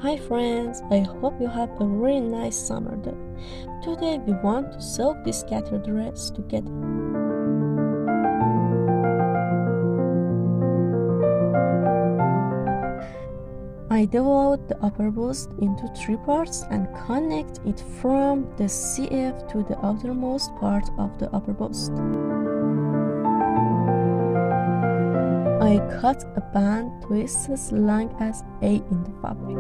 Hi friends, I hope you have a really nice summer day. Today we want to sew this scattered dress together. I devote the upper bust into 3 parts and connect it from the CF to the outermost part of the upper bust. I cut a band twice as long as A in the fabric.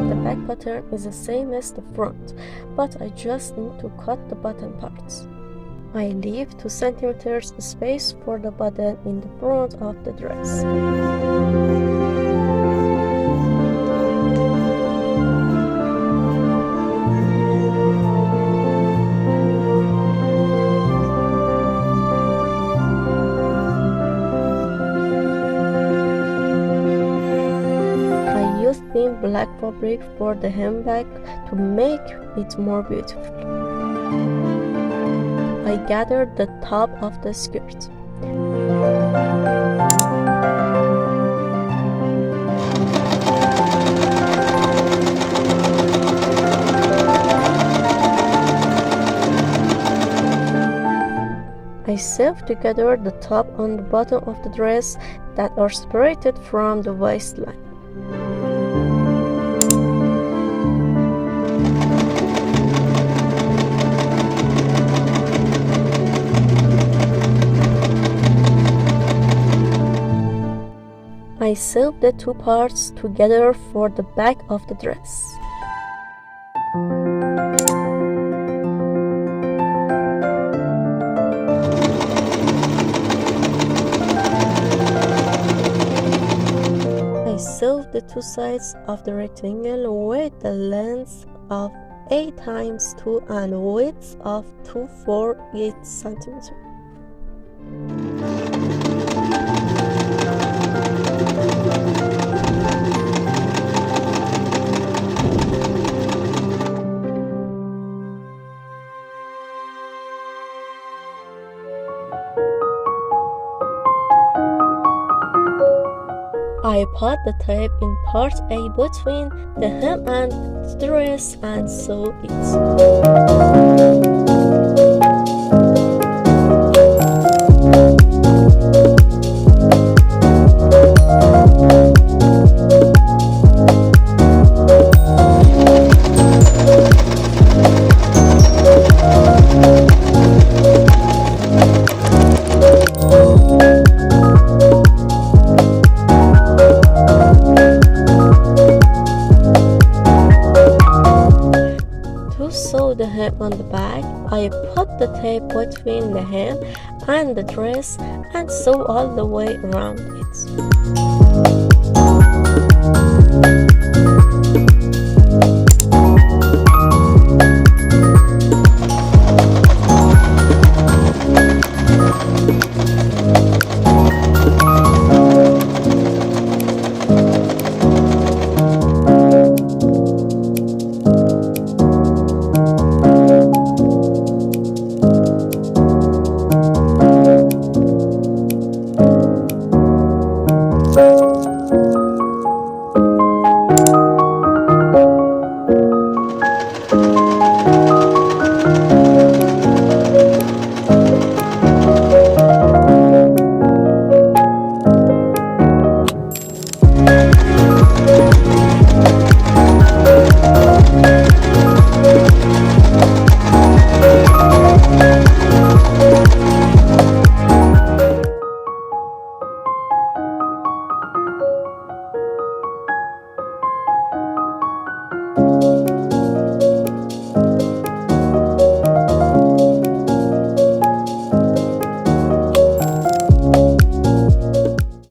The back pattern is the same as the front, but I just need to cut the button parts. I leave 2 centimeters space for the button in the front of the dress. I used thin black fabric for the handbag to make it more beautiful. I gathered the top of the skirt. I sewed together the top and the bottom of the dress that are separated from the waistline. I sewed the 2 parts together for the back of the dress. I sewed the 2 sides of the rectangle with the length of 8 times 2 and width of 248 centimeters. I put the tape in part A between the hem and the dress and sew it. To sew the hem on the back, I put the tape between the hem and the dress and sew all the way around it.